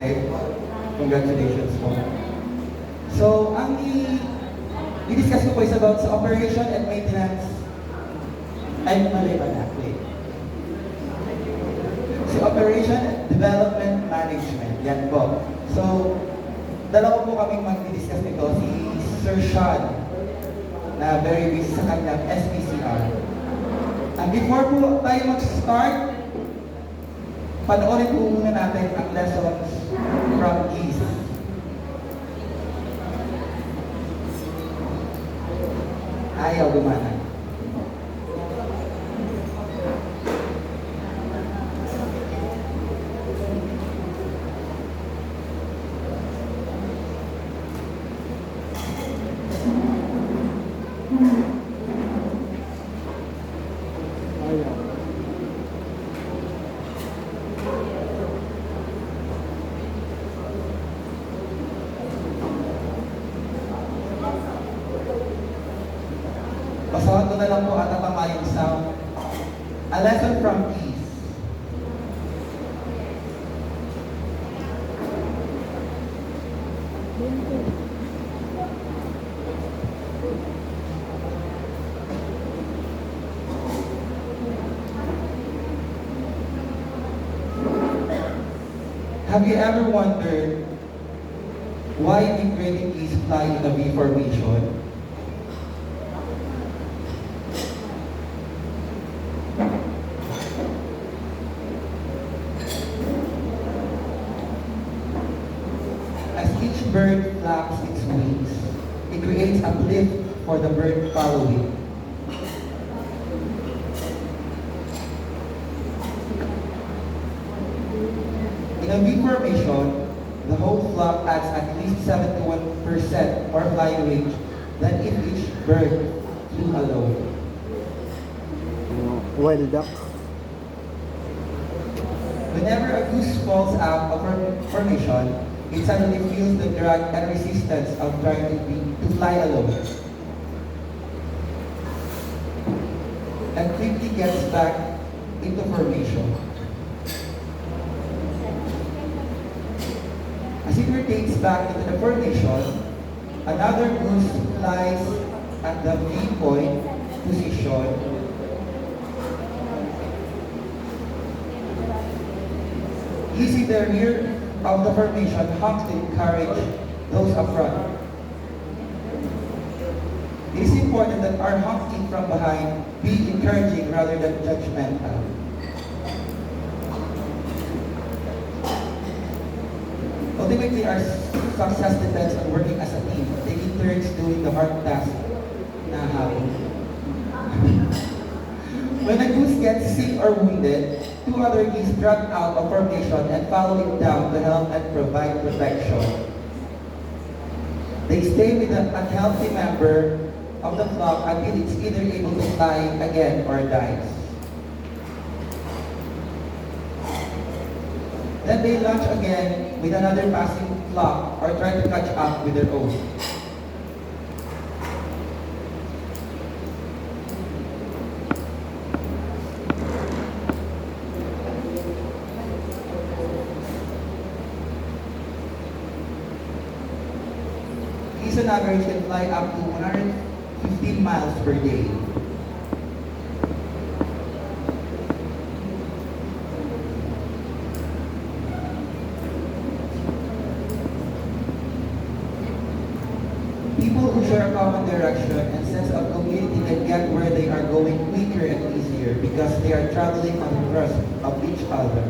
Congratulations po. So, ang i-discuss ko po is about sa operation and maintenance. Ay, mali ba na? Wait. Si operation and development management. Yan po. So, dalawa po kaming mag-discuss nito. Si Sir Sean, na very busy sa kanyang SPCR. And before po tayo mag-start, panoorin po muna natin ang lessons from East. Ayaw gumana. Basahan ko na lang po at tapamayong sound. A lesson from peace. Have you ever wondered why migrating geese fly in a V formation? Each bird flaps its wings. It creates a lift for the bird following. In a V formation, the whole flock adds at least 71% more flying range than if each bird flew alone. Wild duck. Whenever a goose falls out of formation, it suddenly feels the drag and resistance of trying to fly alone, and quickly gets back into formation. As it rotates back into the formation, another goose flies at the V-point position using the rear of the formation honks to encourage those up front. It is important that our honking from behind be encouraging rather than judgmental. Ultimately, our success depends on working as a team, taking turns doing the hard task na habol. When a goose gets sick or wounded, two other geese drag out of formation and follow it down to help and provide protection. They stay with an unhealthy member of the flock until it's either able to fly again or dies. Then they launch again with another passing flock or try to catch up with their own. On average can fly up to 115 miles per day. People who share a common direction and sense of community can get where they are going quicker and easier because they are traveling on the trust of each other.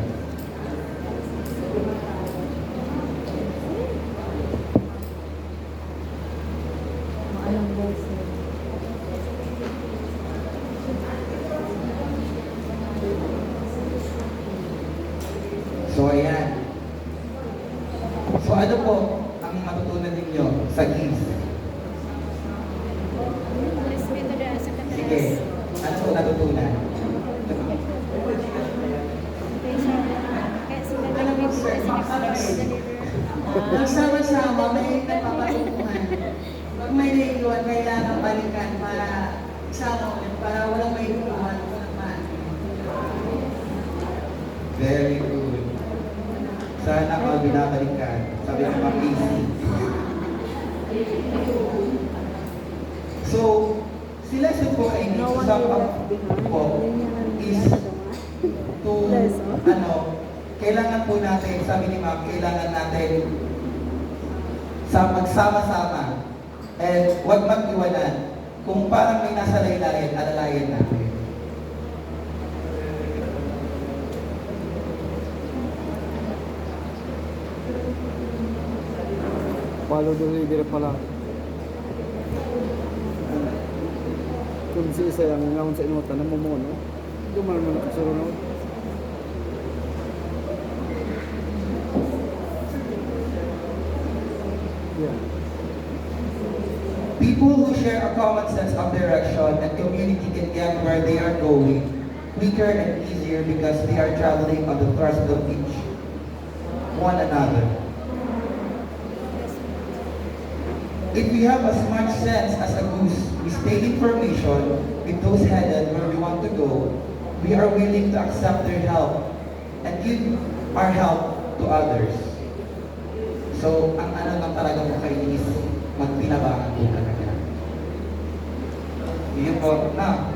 So, ayan. So, ano po ang matutunan ninyo sa geese? Sige. Ano po natutunan? Magsama-sama, may nagpapatunguhan. Pag may naiiwan, kailangan balikan para isama ulit, para walang may iwan, walang maan. Very good. Sana all binabalikan. Sabi ng mga AC. So, si lesson po ay need to sum up po is to, kailangan po natin, sabi ni Ma'am, kailangan natin magsama-sama and huwag mag-iwanan. Kung parang may nasa laylayan, alalayan natin. Follow the leader pala. Kung si isa yung ngayon sa inutan na mumuno, duman mo na kasurunod. Yeah. People who share a common sense of direction and community can get where they are going quicker and easier because they are traveling on the thrust of each one another. If we have as much sense as a goose, we stay in formation with those headed where we want to go, we are willing to accept their help and give our help to others. So, ang ano lang talaga mo kayo is magpinabangan po talaga. Yun po na.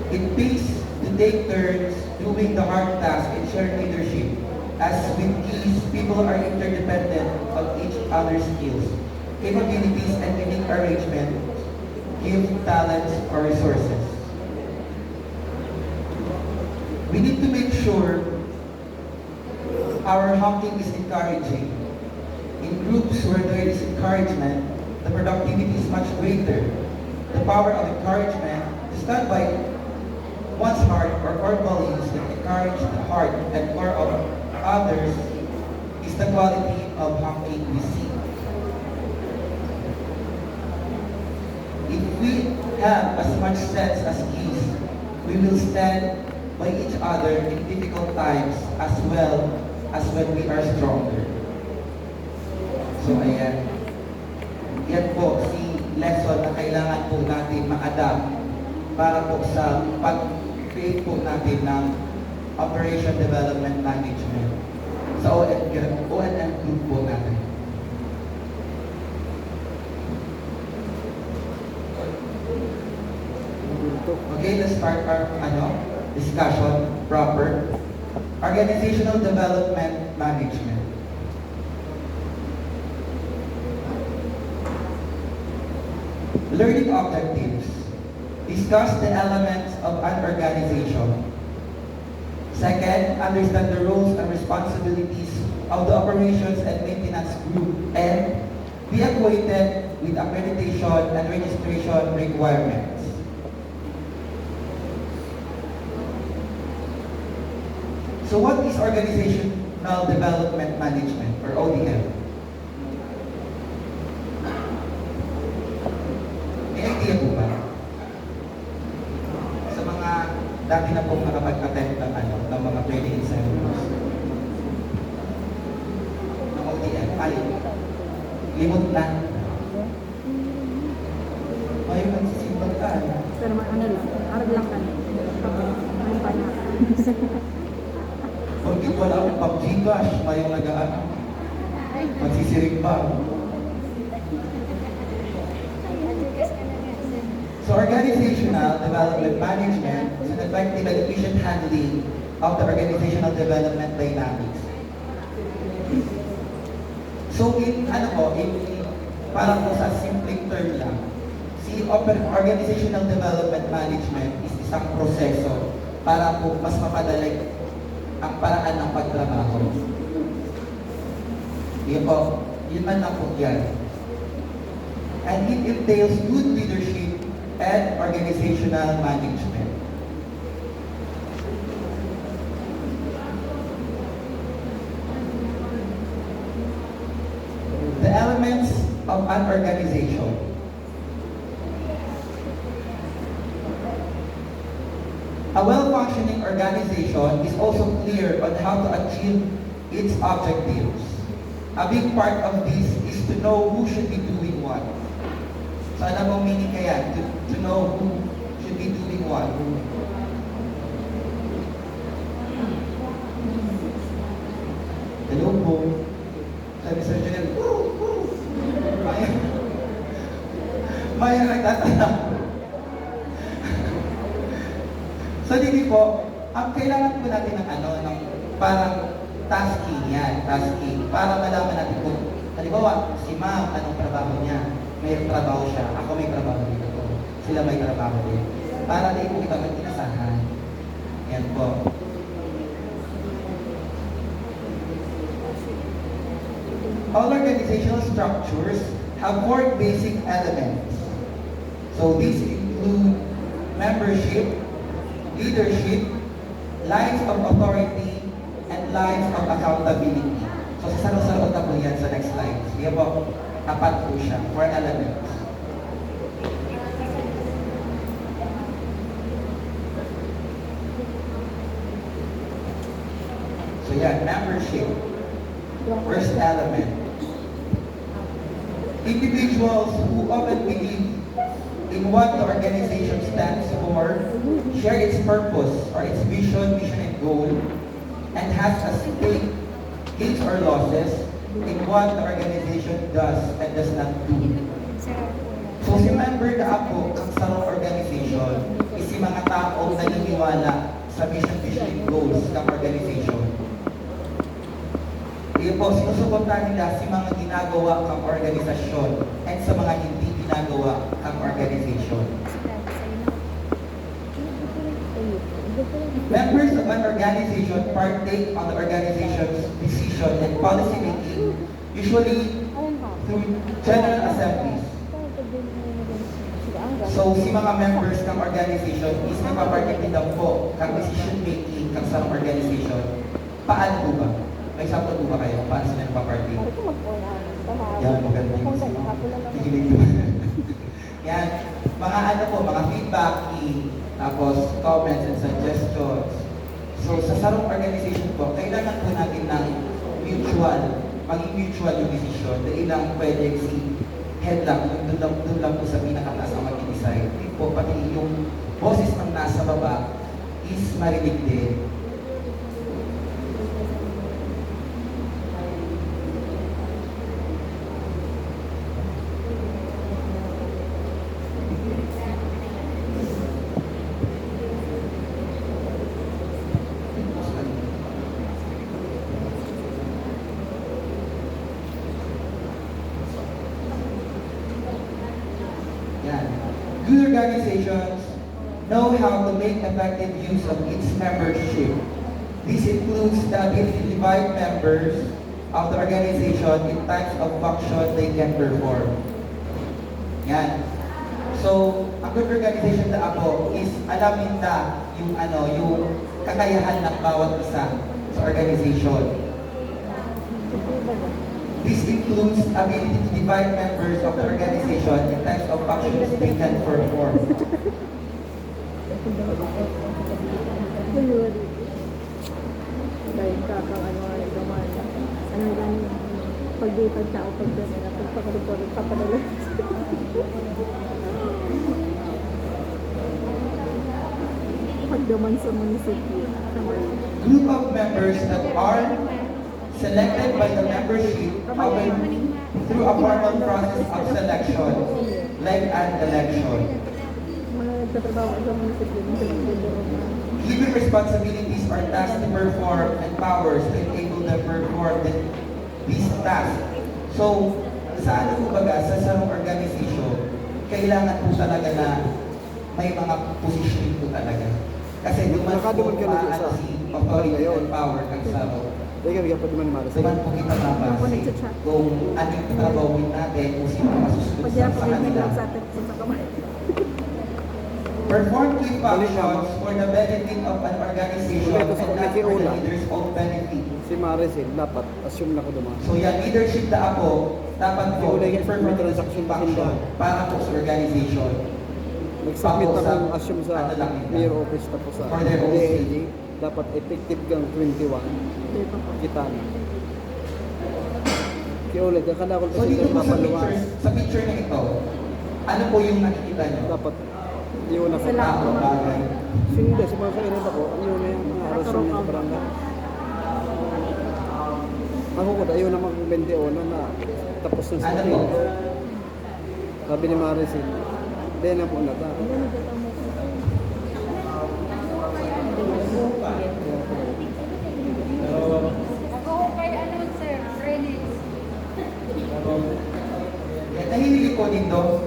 It pays to take turns doing the hard task and share leadership. As with ease, people are interdependent on each other's skills, capabilities, and unique arrangement give talents or resources. We need to make sure our honking is encouraging. In groups where there is encouragement, the productivity is much greater. The power of encouragement to stand by one's heart or core values that encourage the heart and core of others is the quality of honking we seek. If we have as much sense as ease, we will stand by each other in difficult times as well as when we are stronger. So ayan. Yan po si lesson na kailangan po natin ma-adapt para po sa pag-create po natin ng Operation Development Management sa O&M group po natin. Okay, let's start our discussion proper. Organizational Development Management. Learning objectives. Discuss the elements of an organization. Second, understand the roles and responsibilities of the operations and maintenance group and be acquainted with accreditation and registration requirements. So what is Organizational Development Management or ODM? May idea po ba? Sa mga dati na pong nakapag-attend ng mga training seminars. Ng ODM. Ay, limot na. Ay, magsisimbag ka. Pero ano lang, arag lang ka. Ano pa na? Pagkit wala akong pag-Gcash, mayong nagaan. Magsisirig pa. So organizational development management is an effective and efficient handling of the organizational development dynamics. So parang po sa simpleng term lang, si organizational development management is isang proseso para po mas mapadali ang paraan ng pagtrabaho. Yun man lang po yan. And it entails good leadership and organizational management. The elements of an organization. A well-functioning organization is also clear on how to achieve its objectives. A big part of this is to know who should be doing what. So alam mo meaning kaya, to know who should be doing what. Hello po. Sabi Sir Janelle, Maya. Maya nagtatanong. So, hindi po, kailangan po natin ng ng parang tasking yan, para malaman natin kung, halimbawa, si ma'am, anong trabaho niya? May trabaho siya, ako may trabaho dito. Sila may trabaho din. Para din po kita mag-inasahan. Yan po. All organizational structures have four basic elements. So these include membership, leadership, lines of authority, and lines of accountability. So sasaro-saro na po yan sa next slide. Sige po, tapat po siya, four elements. So yan, membership, first element. Individuals who often believe in what the organization stands for, share its purpose or its vision and goal, and has a stake, gains or losses, in what the organization does and does not do. So si member na ako sa organization is si mga taong naniniwala sa vision and goals ng organization. Iyon po, sinusuportahan nila si mga ginagawa ng organisasyon at sa mga hindi ginagawa ng organisasyon. Members of an organization partake on the organization's decision and policy making, usually through general assemblies. So, si mga members ng organization is nagpapartake din daw po ng decision making ng sa organization. Paano po ba? May sample po ba kayo? Paano sila nagpapartake? Yan, maganda yung hihilig ko. Yan, mga mga feedback, tapos comments and suggestions. So, sa sarong organization po, kailangan po natin ng maging mutual yung decision. Dahil lang pwede si head lang, doon lang po sa pinakataas ang mag-decide. Hindi po, pati yung boses ng nasa baba is marinig din. Good organizations know how to make effective use of its membership. This includes the ability to divide members of the organization in types of function they can perform. Yan. So, ang good organization na ako is alamin na yung kakayahan ng bawat isa sa organization. This includes ability to divide members of the organization in types of functions they can perform. Dahil kakang pag-dipag tao, pagpapalipod, papadala. Pagdaman sa munisipyo. Group of members that are selected by the membership often through a formal process of selection, like an election. Given responsibilities or tasks to perform and powers to enable them perform these tasks. So, sa sa sarong organisasyon, kailangan po talaga na may mga position po talaga. Kasi duman po si authority and power ng sarong. Teka, pwede man malas. Diba po kita mabase kung ano yung trabahuin natin, kung sino masusunod sa kanila. Perform key functions for the benefit of an organization and not for the leader's own benefit. Si Maricel, dapat assume na ko dumaan. So yan, leadership na ako, dapat po i-perform transaction function para po sa organization. Nag-submit na kung assume sa mayor office tapos sa DLG, dapat effective kang 21. Kita na. Kaya ulit, akala ko So kasi dito po mapaluwas. sa picture na ito, ano po yung nakikita nyo? Dapat yun na Sa lahat ng mga- bagay. Hindi, sa mga kailan ako, yun na yung mga arasyon ng barangay. Ako ko, ayaw na mag-21 na tapos na Ano sa po? Sabi ni Maricel, hindi na po na ta. Ako kay ano sir, ready. Nahihili po dito.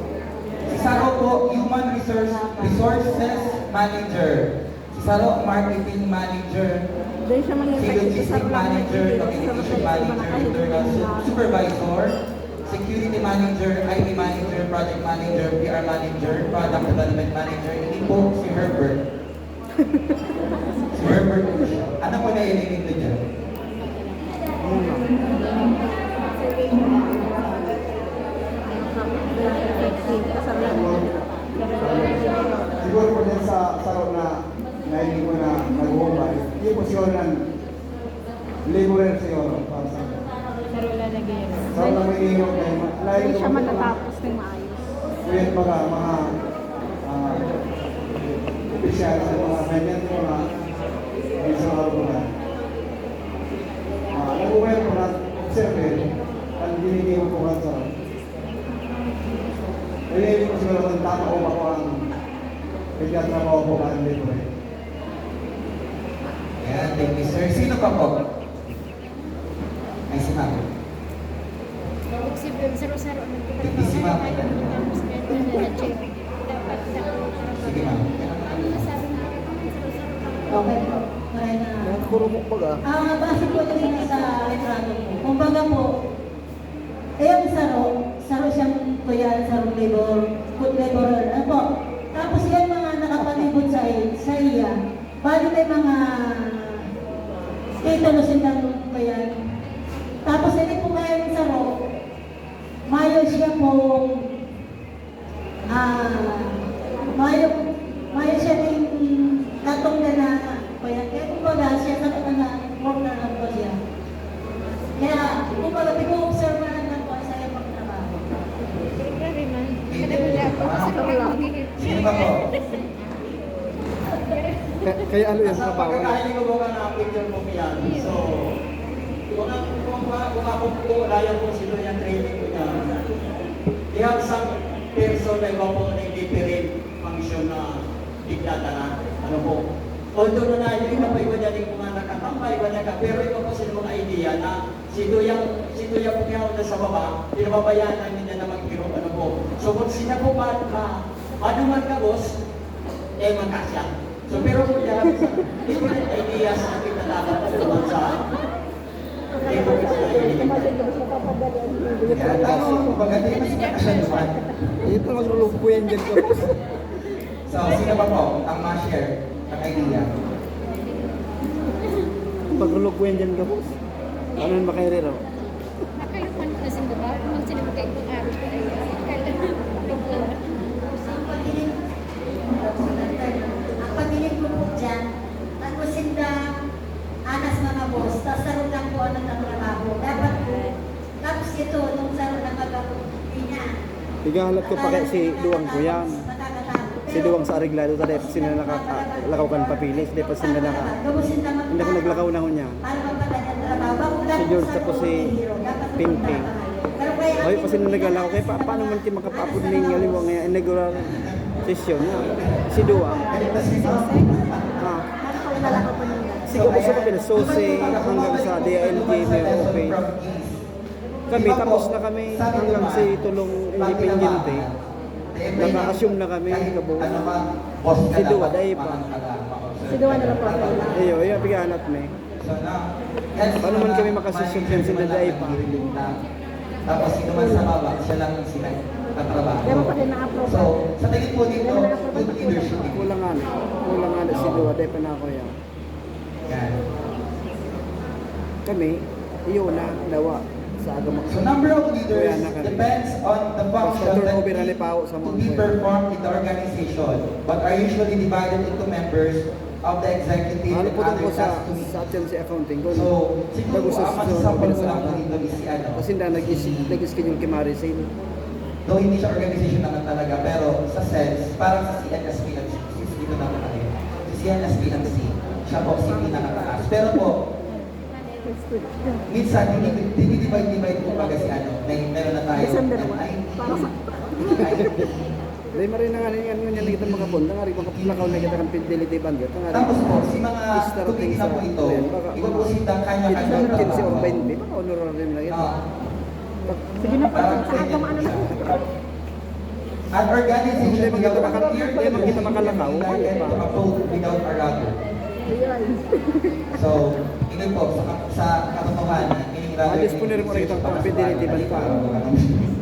Si Saro po, Human Resources Manager. Si Saro, Marketing Manager. Doon siya Si mag-invite Logistic Manager, Communication Manager, Internal Supervisor, Security Manager, IT Manager, Project Manager, PR Manager, Product Development Manager. Hindi po si Herbert. Si Herbert po siya. Ano po na ililin na dyan? Siguro po din sa saro na hindi ko na nag-uubay, hindi po siguro ng laborer siguro. Para sa Pero lalagay yun. saro na may iyong Hindi siya matatapos ng maayos. Ngayon mga opisyal sa mga ganyan po na yung sa araw po na nag-uubay po na observe ang dinigay po ka sa hindi ko siguro kung tama ko ako ang pagkatrabaho po ka ang laborer. Yan, thank you sir. Sino pa po? Ay, si Ma'am. Saro-saro. Hindi si Ma'am. Sige Ma'am. Okay po. Kaya na. Yan, puro mukbag ah. Base po din sa retrato mo. Kumbaga po, yung saro siyang kuya, saro food laborer. Ano po? Tapos yan mga nakapalibot sa iya. Bali may mga titulos silang kuya. Tapos hindi po kaya yung saro, mayo siya po, mayo siya ng tatong na kuya. Kaya kumbaga siya na work na lang po siya. Kaya, kumbaga, pag-observe na lang po sa iyo pagtrabaho. Sino pa po? Kaya ano yan, trabaho na. Pagkakain ko mga na-picture mo yan. So, kung ako po, raya po sino yung training ko niya. We have some person na iba po na different function na diktata na. Ano po? Although na yung iba pa iba dyan yung mga nakatambay, iba na ka, pero iba po sila mga idea na si Tuyang po na sa baba, pinababayaan namin niya na mag-hero, ano po. So kung sila po ba, manuman ka boss, magkasya. So pero po yan, different ideas na kita dapat naman sa Yan, tao. Kumbaga, di mas nakasya naman. Ito maglulog po yan dyan ko. So, sino pa po? Ang ma-share ng idea. Maglulog po yan dyan ko. Ano yung makairero? Ang pagilid ko po dyan, tapos sinda anas mga boss, tapos saro lang po ang trabaho. Dapat po, tapos ito, nung saro lang mag-apunin niya. Igahalat ko pa kaya si Duwang ko yan. Si Duwang sa Ariglado, tadi pa sila nakalakaw kan papilis, di pa sila hindi ako naglakaw na ho niya. Si George tapos si Pingping. Ay, pa sila naglakaw, kaya paano man ti makapapod ng ngaliwa ngayon, inaugural session na. Si Duwang. Siguro sa kapila, Sose hanggang sa DILG, may open. Kami, tapos na kami hanggang sa tulong independente. Naka-assume na kami, kabo. Si Duwa, dahil pa. Si Duwa na lang po. Iyo, piganat may. Paano man kami makasesyon yan sila dahil pa? Tapos sino man sa baba, siya lang yung sila katrabaho. Pero pa din na-approve. So, sa tingin po dito, good leadership. Kulang nga na si Duwa, dahil pa na ako yan. Yan. Kami, iyo na, dawa. Sa agama. So number of leaders depends on the function that turnover need na pao sa to mga be performed in the organization, but are usually divided into members of the executive Ano and po lang po other tasks to be. sa atin si accounting ko. So, siguro po, ang masasapan ko lang po dito is si ano, Kasi na nag-schedule kay Maricel. though hindi siya organization naman talaga, pero sa sense, parang sa CNSP at dito naman tayo. Si CNSP and C, siya po si pinakataas. Pero po, Restriction. minsan, dinidivide po baga si ano, meron na tayo. December 1. Para sa... Dahil marin na nga ano niya nakita mga punta, nga rin mga plakaw na kita kang fidelity band. Tapos po, si mga committee na po ito, iba po silang kanya-kanya ang Kinsi or trabaho. 20, baka honorarium na ito. Sige na, sa akin ano na. An organization Hindi without a makita clear hindi makita makalakaw. deadline to uphold without a rudder. Ayan. So, ito po, sa katotohanan, meaning rudder Adis po na rin mo nakita pang fidelity band pa.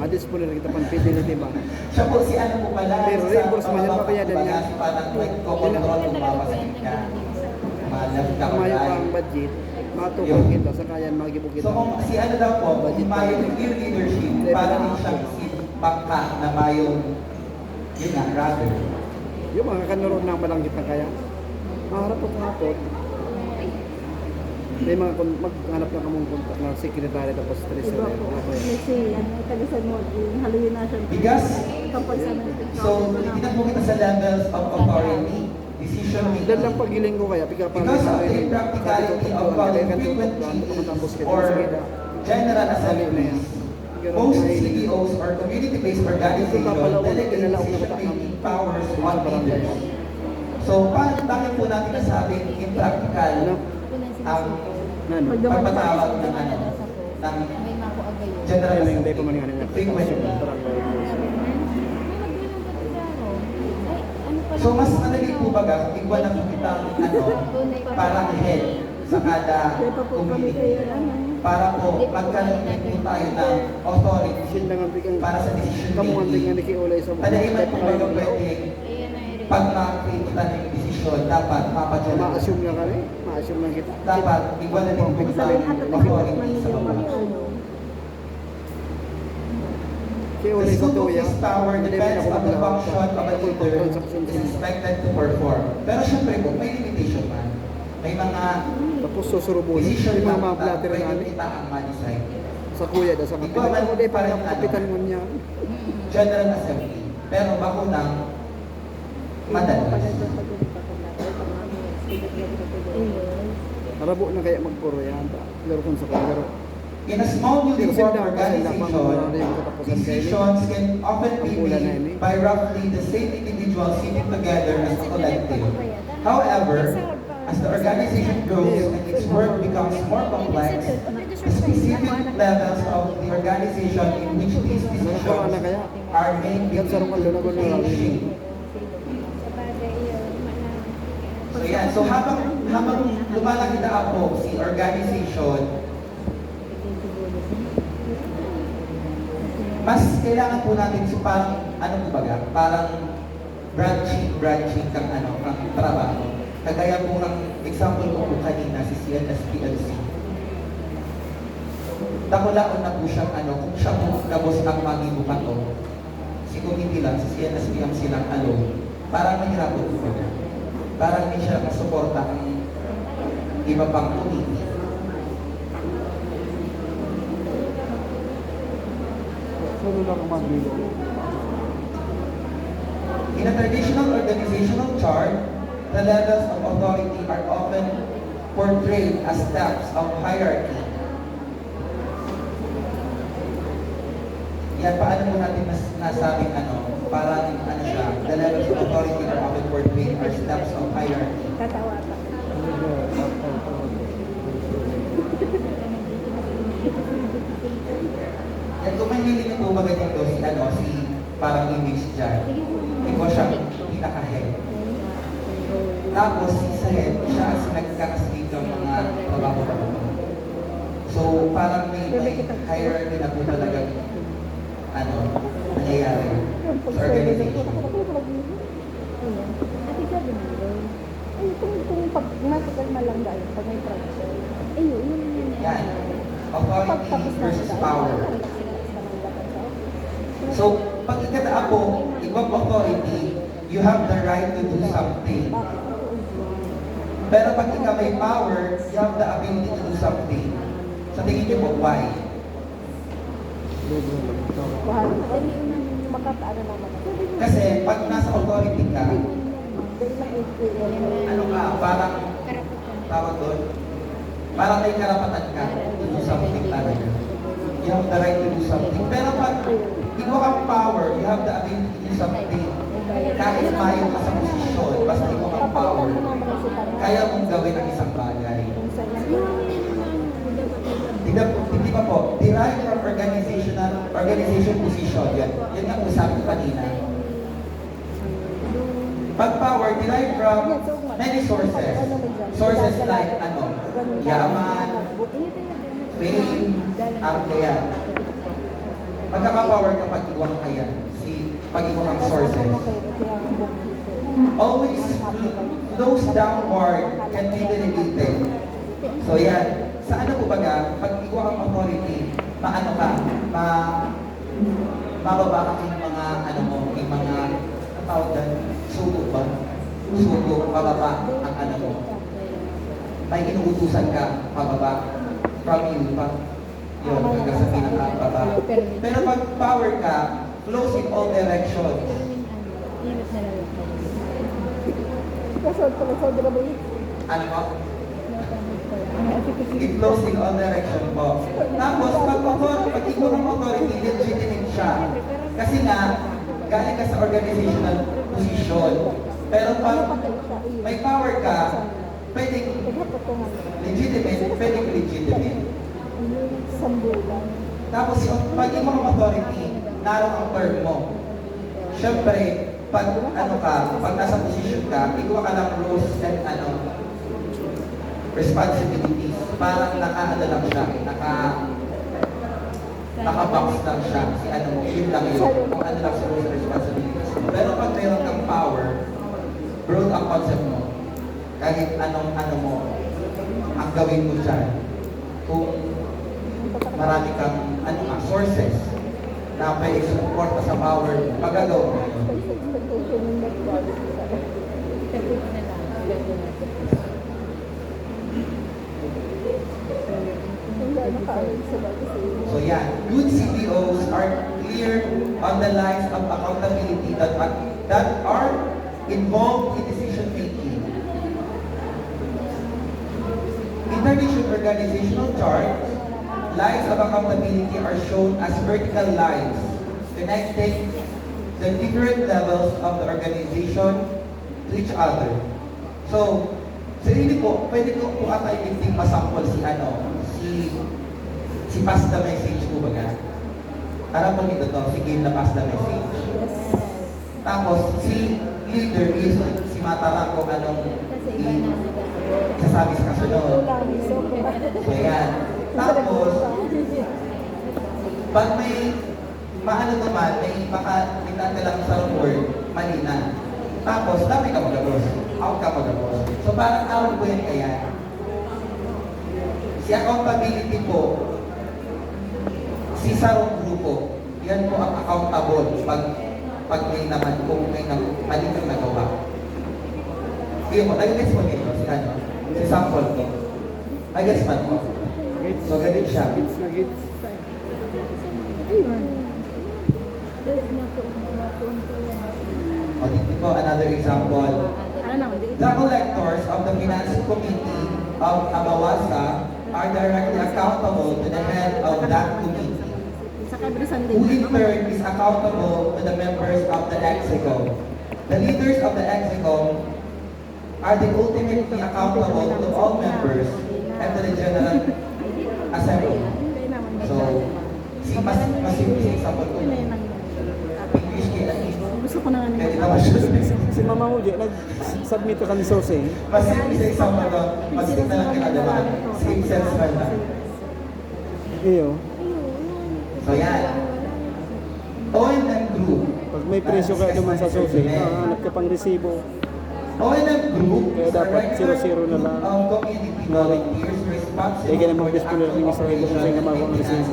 Adis po na rin kita pang fidelity band. Siya po si ano po pala, Pero reimbursement yan, papayadan niya. Si parang nagko-control kung mapasalit ka. Malap ka Kamayo kaya. ang budget, matukang kita sa kayan magibog kita. So kung si ano daw po, kung mayroong clear leadership, para rin siyang si bangka na mayroong, yun nga, rudder. Yung mga kanuroon ng malangkit na kaya, maharap-harap. May mga maghanap na kamong kontak na secretary tapos treasurer. Kasi yan, tagasan mo, haluin na siya. Bigas. Kapag sa mga So, hindi na po kita sa levels of authority, decision Dahil making. lang pagiling ko kaya, pika pa Because of the impracticality of following frequency or general assemblies, most CEOs or community-based organizations delegate decision-making powers on leaders. So, bakit po natin nasabing impractical ang pagpatawag ng ano, ng general Hindi pa man assembly? nga Frequency. Ano So, mas madali po baga, igual na po kitang ano, parang head sa kada community. Para po magkaroon din po tayo ng authority Sindangan bigang para sa decision kamungan din nga making. ni Kiulay sa mga. Padali man po baga pwede, pag makakita tayo ng decision, dapat mapadyan. Ma-assume nga kami, ma-assume lang kita. Dapat igual na din po tayo ng authority sa baba. The Kiulay ko scope to of yan. this power depends on the function of a leader is expected to perform. Pero syempre po, may limitation man. May mga Tapos susurubulin. decision Yung mga lang mga na blatter pwede namin. kita ang ma-decide. Sa kuya daw, sa Ikaw, kapitan. man, Ako di parang parang kapitan mo niya. General Assembly. Pero bakunang madalas. Harabo na kaya magpuro yan. Laro kung sa kanya. Laro. In a small newly Pero formed sila, organization, decisions can often be made by roughly the same individuals sitting together as a collective. However, as the organization grows and its work becomes more complex, the specific levels of the organization in which these decisions are made Yan sa rumalo na gano'n lang. changing. So yan, so habang lumalaki na po si organization, mas kailangan po natin so parang, ano po baga, parang branching kang ano, kang trabaho. Kagaya po ng example ko po kanina, si CNSPLC. Nakulaon na po siyang ano, kung siya po labos ang magibukan to, si committee lang, si CNSPLC lang alone, parang mahirap po po. Parang hindi siya masuporta ang iba pang committee. In a traditional organizational chart, the levels of authority are often portrayed as steps of hierarchy. Yan, paano mo natin nasabing ano, parang ano siya, the levels of authority are often portrayed as steps of hierarchy. Tatawa pa. Yan, kung may nilin po ba ganyan to, si ano, si parang image dyan, ikaw siya pinaka-head. Tapos, sa head, siya as nagkakasleep ng mga trabaho. So, parang may hierarchy na po talaga ano, nangyayari sa organization. Ate sabi mo doon, ay kung pag nasa lang dahil pag may project, ayun, yun. Yan. Authority versus power. So, pag ikataan po, ibang authority, you have the right to do something. Pero pag ikaw may power, you have the ability to do something. Sa tingin niyo po, why? Bahal. Makataan naman. Kasi pag nasa authority ka, ano ka, parang tawag doon, Parang may karapatan ka to do something talaga. You have the right to do something. Pero pag ikaw ang power, you have the ability to do something. Kahit mayo ka sa posisyon, basta ikaw ang power, kaya mong gawin ang isang bagay. Hindi pa po, derived from organization position. Yan ang usabi ko kanina. Pag power, derived from many sources. Sources like, yaman, fame, kaya. Magkaka-power kapag iwang kaya. Pag iwang ang sources. Always flows downward can be delegated. So yan. Sa ano po baga, pag ikaw ang authority, maano ka, mababa ka yung mga, yung mga, tawag dyan, sugo ba? Sugo, pababa ang mo. May inuutusan ka, pababa, from you, yun, hanggang sa pinakababa. Pero pag power ka, flows in all directions. Ano po? It flows in all direction po. Tapos, pag ikaw ng authority, legitimate siya. Kasi nga, galing ka sa organizational position. Pero pag may power ka, pwedeng legitimate. Tapos, pag ikaw ng authority, naroon ang term mo. Siyempre, pag pag nasa position ka, ikaw ka ng rules and responsibilities. Parang lang siya, naka-box lang siya. Yun lang yun. Kung ano lang sa rules and responsibilities. Pero pag mayroon kang power, broad ang concept mo. Kahit anong mo, ang gawin mo dyan. Kung marami kang sources na pwede support sa power, magagawa mo yun. So yeah, good CEOs are clear on the lines of accountability that are involved in decision making. International organizational charts, lines of accountability are shown as vertical lines connecting the different levels of the organization to each other. So, sarili po, pwede ko po ata yung masample si pass the message po baga. Alam mo nito to, sige na pass the message. Tapos, si leader is si Matarang kung anong sasabi sa kasunod. So, yan. Tapos, pag may naman, may lang sa word, mali na. Tapos, dami ka magagos. Out ka magagos. So, parang awal ko yan kaya. Si accountability po, si sarong grupo, yan po ang accountable pag may naman, kung may mali kang nagawa. Iyo po, nag-gets mo dito, si sample ko. Nag-gets man po. So, ganun siya. O, dito po, another example. The collectors of the Finance Committee of Abawasa are directly accountable to the head of that committee, who in turn is accountable to the members of the Exco. The leaders of the Exco are the ultimately accountable to all members and to the General Assembly. So, masimple example ko. English kaya Gusto ko na nga pwede naman siya. Si Mama Uji, nag-submit ka ni Sose. Masimple sa example ko, masimple na lang kinalaman. Same sense man lang. Iyo. So yan. O&M Group. Pag may presyo ka naman sa Sose, hanap ka pang resibo. O&M Group Kaya dapat 0-0 na lang. Community volunteers responsible Kaya ganun mag-display rin yung sarili kung sa'yo na makuha ang resibo.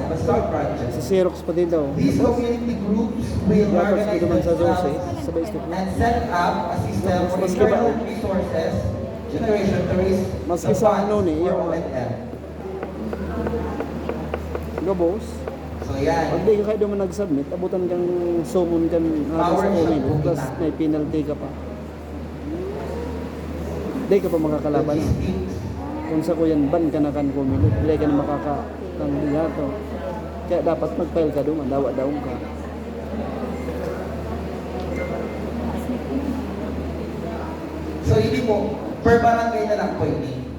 Sa Xerox pa din daw. These community groups will Dapat organize ka naman sa Sose, themselves sabay step na. and set up a system for Maski ba- internal resources generation to raise Maski the sa funds ano ni, for yung- O&M. Go, boss. So yan. Pag di ka kayo naman nag-submit, abutan kang sumon kan Power sa shot comment, plus kumita. may penalty ka pa. Di ka pa makakalaban. Logistics, Kung sa kuyan ban ka na kan kumili, dili ka na makakakandidato. Kaya dapat mag-file ka doon, dawa-daong ka. So hindi po, per barangay na lang po ini.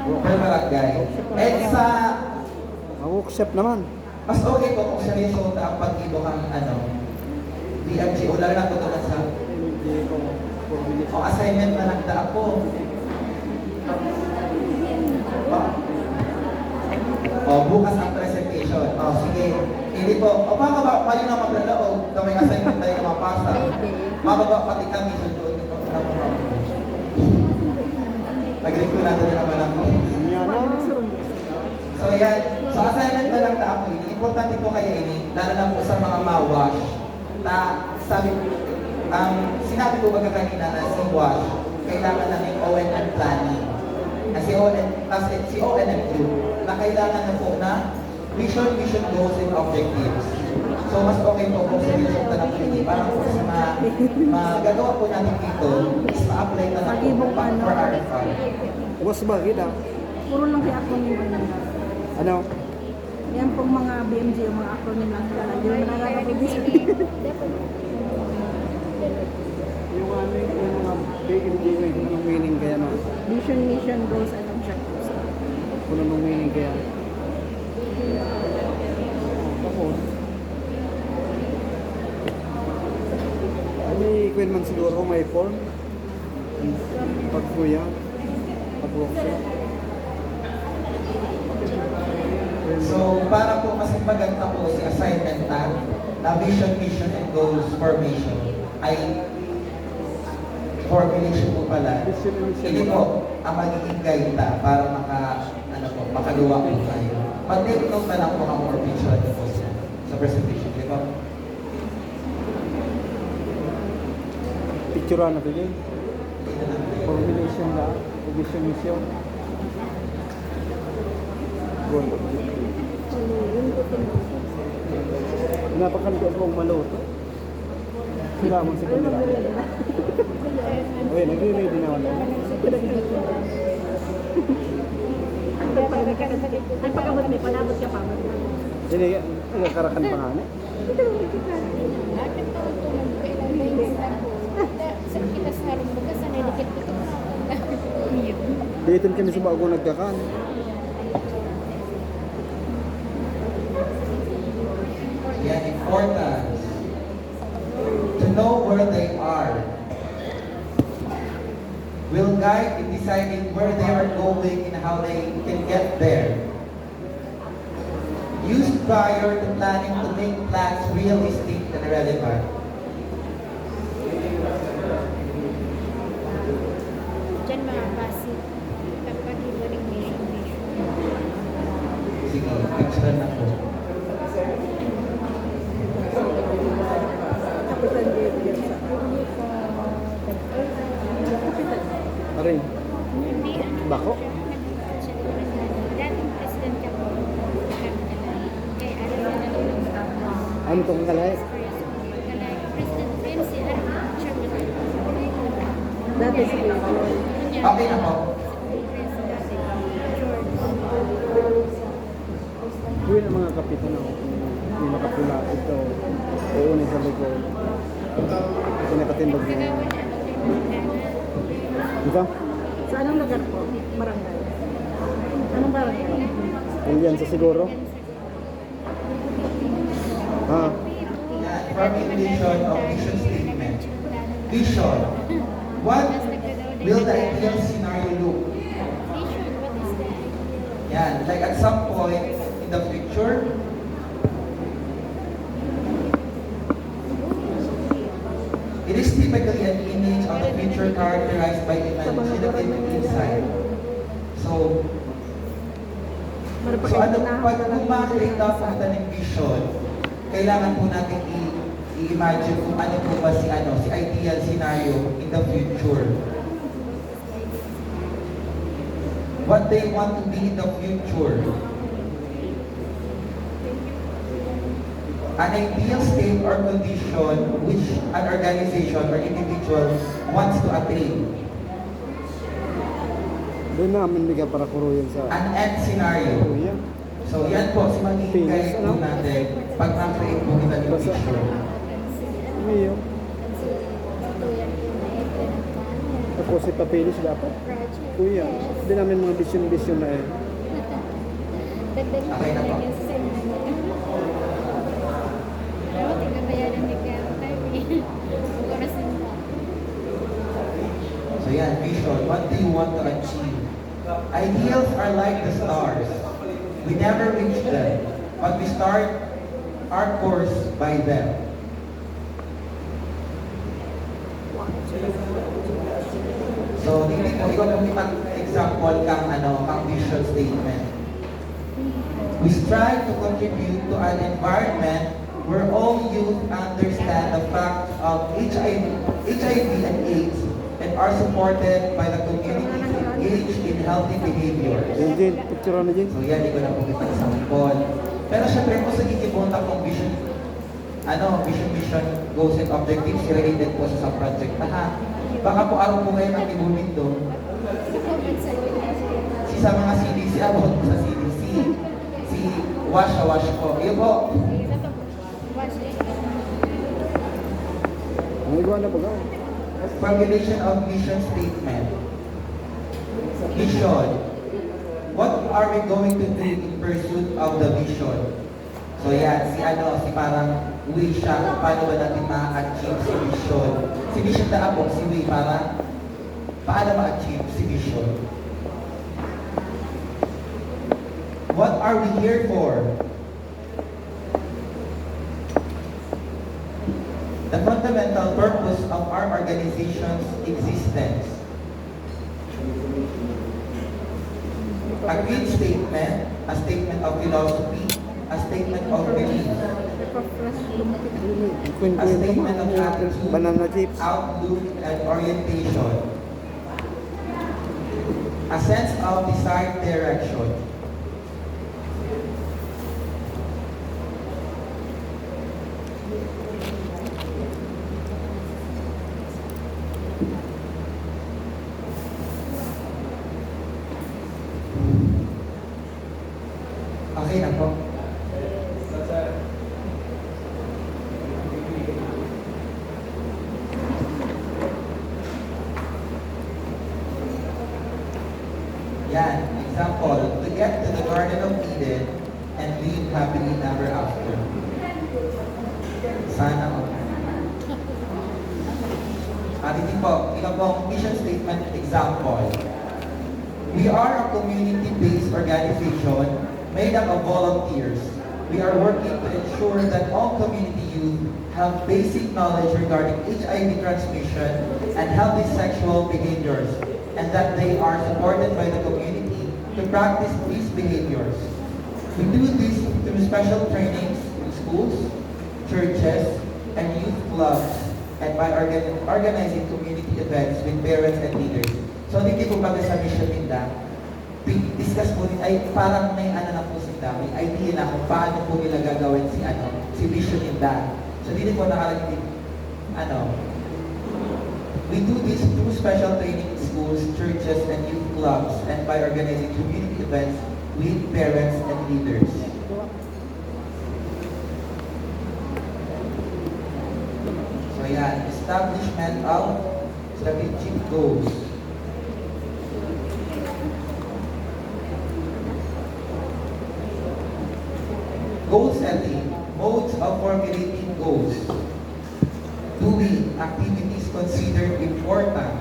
Per barangay. And sa, Workshop naman. mas okay po kung seryoso na ang pag-ibo ng BMG o lalo na po tulad sa o assignment na nagdaan po. Bukas ang presentation. Sige. Hindi po. Baka ba kayo na maglalaog na may assignment tayo na mapasa. Mababa pati kami sa doon. Nag-recruit natin na naman ako. So yan. So assignment na lang na ako. Importante po kaya ini, lalo na po sa mga mawash na sabi sinabi ko baga kanina na si wash, kailangan namin O&M planning. Na si O&M2 na kailangan na po na mission, goals, and objectives. So mas okay po kung sa resulta ng PDA para po sa magagawa po natin dito is ma-apply na lang po for our fund. Was ba kita? Puro lang kaya acronym lang. Ano? Yan pong mga BMG, yung mga acronym lang talaga. Hindi mo nakakapag-isip. Yung mga BMG, anong meaning kaya no? Mission, goals, and objectives. Kung anong meaning kaya? Tapos, may kwento man siguro may form. Pag-kuya, pag-workshop. So, para po kasi maganda po si assignment na vision, mission, and goals formation ay formulation po pala. Hindi po ang magiging guide para makaluwa po tayo. Mag-take note na lang po ang more visual po sa presentation. Di ba? Picture na ito yun. Formulation na, vision, mission. Goal objective. Napakaligot mong maluto. Sila mo si Kamila. Uy, nag-ready na wala. Ang pagkabot may panabot ka pa. Hindi, nagkarakan pa nga na. Dito kami sa bago nagkakan. Yan, important to know where they are will guide in deciding where they are going and how they can get there. Use prior to planning to make plans realistic and relevant. Diyan mga basic kapag ibaling mission. Sige, picture na po. Aring, bako? Dating president ka po. Kaya ano na lang. Ano itong kalay? President PMC, chairman. Dati si BICOL. Okay na po. Uwi ng mga kapitan ako. Hindi makapula ito. Uunay sa likod. Kasi nakatindog niya. Ito? Sa anong lugar po? Barangay. Anong barangay? Yan sa siguro? Ha? Yan, formulation of mission statement. Vision. What will the ideal scenario look? Vision, what is that? Yan, like at some point in the future, it is typically an image of the future characterized by imaginative insight. So ano, pag kumakreate daw po natin ng vision, kailangan po natin i-imagine kung ano po ba si ideal scenario in the future. What they want to be in the future. An ideal state or condition which an organization or individual wants to attain. Doon namin bigyan para kuruyan sa An end scenario. kuruyan. So yan po, si magiging Pinas, guide ano? po natin pag na-create po kita ng Basta- vision. Iyo. Tapos si papilis dapat. Kuya, hindi namin mga vision na eh. Dagdag Okay na po. lagyan sa seminar. Pero tignabayaran ni Kaya kami. Oras nila. So yan, vision. What do you want to achieve? Ideals are like the stars. We never reach them, but we start our course by them. So, hindi po, ikaw po mag-example kang, kang vision statement. We strive to contribute to an environment where all youth understand the facts of HIV and AIDS and are supported by the community engaged in healthy behaviors. Yan din, picture na din. So yan, hindi ko na po kita example. Pero syempre po sa ikibunta kong vision, vision, goals and objectives related po sa project. Baka po araw po ngayon ang ibumin doon. Si sa mga CDC, abot po sa CDC. Si wash po. Yun po. Ang iguan na baga. Formulation of mission statement. Vision. What are we going to do in pursuit of the vision? So yan, si parang way siya, paano ba natin ma-achieve si vision? Si vision na ako, si way, paano ma-achieve si vision? What are we here for? The fundamental purpose of our organization's existence. A great statement, a statement of philosophy, a statement of belief, a statement of attitude, Banana chips. outlook, and orientation, a sense of desired direction. Okay na po. Yan, example, to get to the Garden of Eden and live happily ever after. Sana all. Hindi po, ito pong mission statement example. We are a community-based organization made up of volunteers. We are working to ensure that all community youth have basic knowledge regarding HIV transmission and healthy sexual behaviors, and that they are supported by the community to practice these behaviors. We do this through special trainings in schools, churches, and youth clubs, and by organizing community events with parents and leaders. So, hindi po pati sa mission nila, discuss po din, ay parang may na po sila, may idea na kung paano po nila gagawin si vision nila. So, hindi po nakalagay we do this through special training in schools, churches, and youth clubs, and by organizing community events with parents and leaders. So yan, establishment of strategic goals. Goal setting, modes of formulating goals. Doing activities considered important.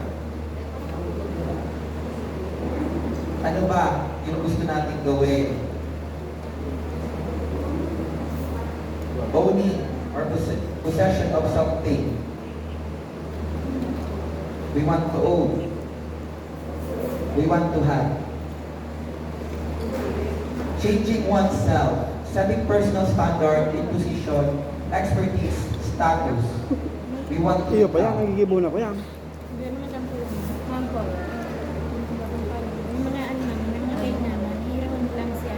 Ano ba yung gusto natin gawin? Owning or possession of something. We want to own. We want to have. Changing oneself. Setting personal standard in position, expertise, status. We want to Iyo pa yan, nagigibon ako yan. Hindi naman lang po yung mangkol. Yung mga mga kain naman, hirawan lang siya.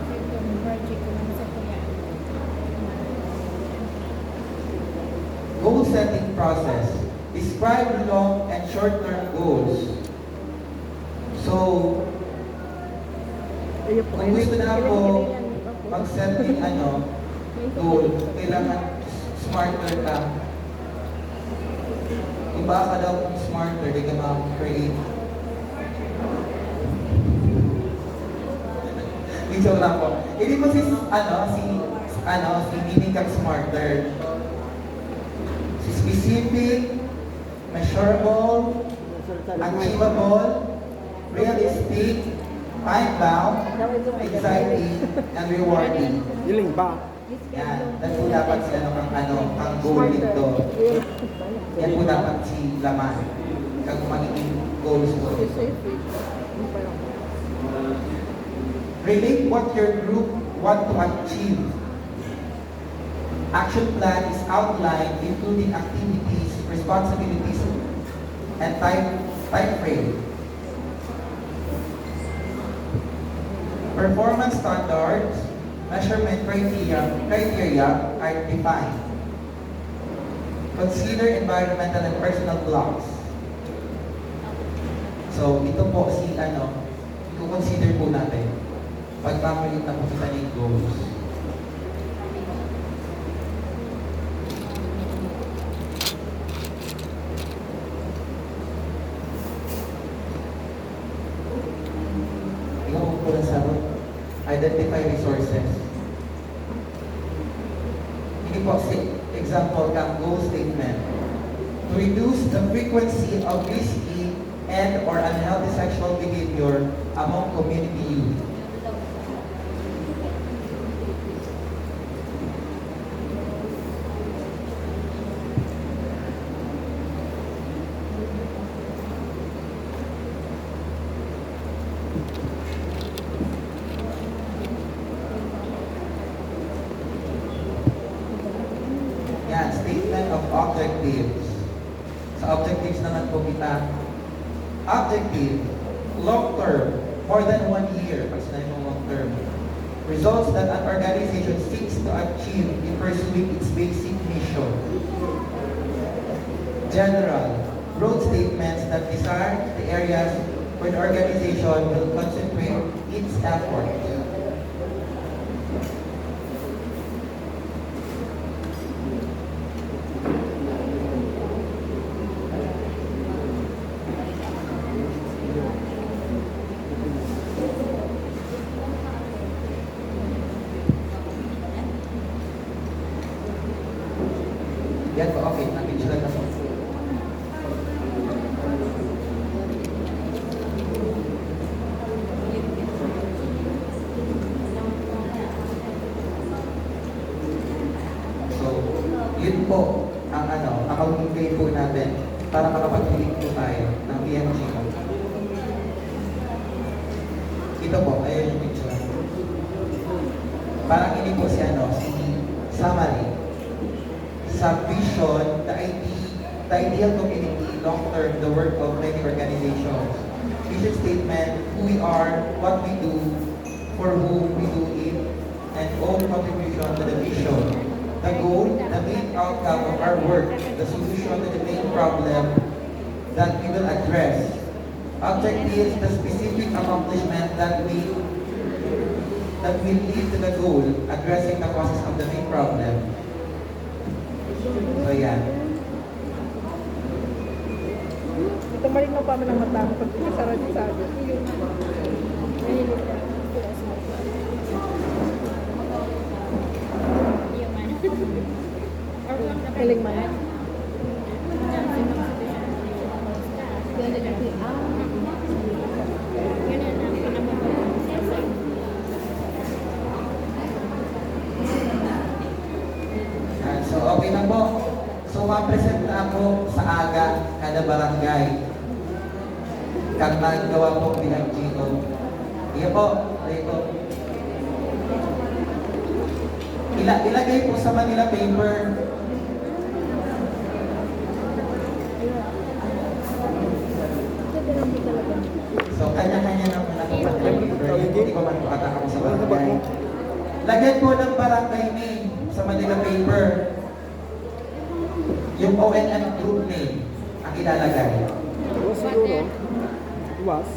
Ito, yung project ko lang sa kuya. Goal setting process. Describe long and short-term goals. So, So, kung gusto na po mag-set ng goal, kailangan smarter ka. Iba ka daw kung smarter, di ka ma-create. Joke lang po. Hindi po si meaning kang smarter. Si specific, measurable, achievable, realistic, time-bound, exciting, and rewarding. Iling ba? Yan. Yan po dapat si kang goal nito. Yan po dapat si laman. Kang magiging goals po. Relate what your group want to achieve. Action plan is outlined, including activities, responsibilities, and time frame. Performance standards, measurement criteria are defined. Consider environmental and personal blocks. So, ito po si i-consider po natin. Pagpapalit na po kita ng goals. Ikaw po lang sa identify resources. Hindi po, example kang goal statement. To reduce the frequency of risky and or unhealthy sexual behavior among community youth. Yan, statement of objectives. Sa objectives naman po kita. Objective, long term, more than 1 year. Pag sinabi mo long term. Results that an organization seeks to achieve in pursuing its basic mission. General, broad statements that describe the areas where the organization will concentrate its efforts. Yan po, okay. Napicture lang na po. So, yun po ang accounting po natin para makapag-click po tayo ng PMG. Ito po, ayun yung picture. Parang ini po si summary. Sa vision, the ideal community, long-term, the work of many organizations. Vision statement, who we are, what we do, for whom we do it, and all contribution to the vision. The goal, the main outcome of our work, the solution to the main problem that we will address. Objectives, the specific accomplishment that will lead to the goal, addressing the causes of the main problem. So, yan. Ito malinaw pa mo ng mata mo pag pinasara din sa akin. Kiling man. So, okay na po. So, ma-present na ako sa aga kada barangay. Kang nagawa po bilang GO. Iya po. Ito. Ilagay po sa Manila paper. So, kanya-kanya na muna po sa paper. Hindi ko man po atak ako sa barangay. Lagyan po ng barangay name sa Manila paper. Yung ONM group name ang ilalagay. Was siguro. Was.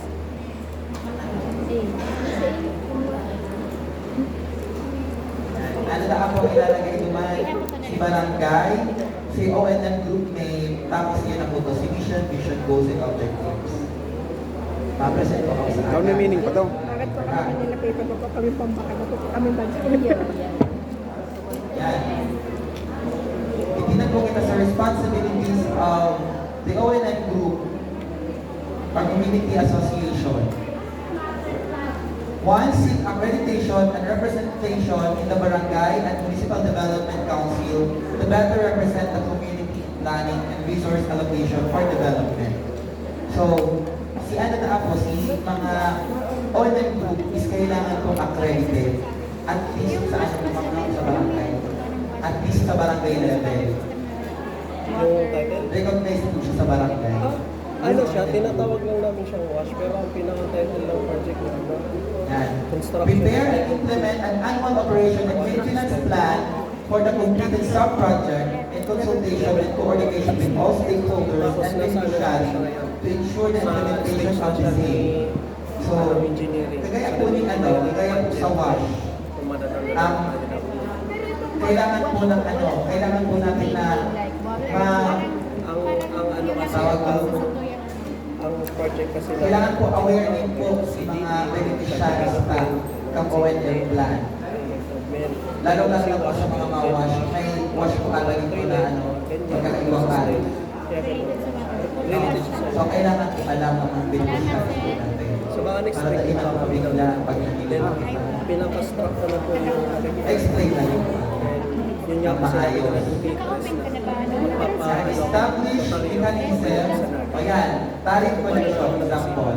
Ano na ako ilalagay naman? Si barangay, si O&M group name, tapos yun ang po si mission, vision, goals, and objectives. Ma-present ko ako sa Ikaw na meaning pa to. Bakit ko kami nila paper ko kami pambaka na po kami budget. Yan. Itinan po kita sa responsibilities of the O&M group or community association. One, seek accreditation and representation in the barangay and municipal development council to better represent the community in planning and resource allocation for development. So, si ano na ako, si mga O&M group is kailangan kong accredited at least sa ano sa barangay. At least sa barangay level. Yung title? Recognize po siya sa barangay. Ano siya, tinatawag lang namin siyang WASH, pero ang pinaka-title ng project na ano, Yan. construction. Prepare and implement an annual operation and maintenance plan for the completed sub-project in consultation and coordination with all stakeholders and beneficiaries to ensure the implementation of the same. So, engineering. kagaya po ni ano, kagaya po sa WASH, Kung madadang kailangan po ng ano, kailangan po natin na ang ano kasi, tawag po, ang project kasi kailangan po aware din po sa mga beneficiaries ng O&M plan. Lalo na po sa mga wash, may wash po agad po na ano, magkakaibang kari. So, kailangan po alam ang mga beneficiaries po natin. sa mga next Para week, di makapabigla pag hindi then na makita. pinaka-struck ko na po yung Explain na yun. yun nga po sila Maayos. interest na Establish mechanism, o yan, tariff connection, example,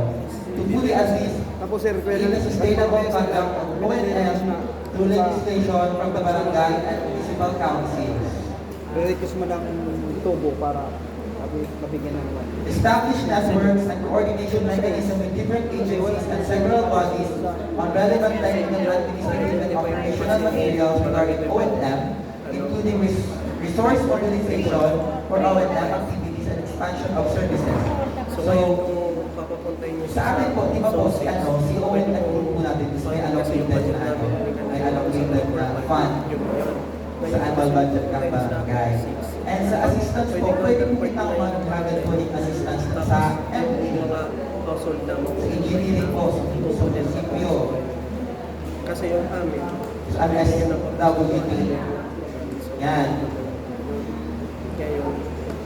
to fully assist Tapos sir, pwede in the sustainable conduct of O&M through legislation from the barangay and municipal councils. request mo ng tubo para mabigyan ng one. Establish networks and coordination mechanism with different agencies and several bodies on relevant technical, administrative, and operational materials regarding O&M, including resource mobilization for O&M activities and expansion of services. So, kung papapuntahin nyo Sa amin po, di ba po si ano, si O&M group po natin, gusto may allocated na ano, may allocated na fund sa annual budget ng barangay. And sa assistance po, pwede po kitang mag-travel po ng assistance sa MD, yung mga household na sa engineering po, sa munisipyo, kasi yung amin, sa MSWP. Yan. kaya yung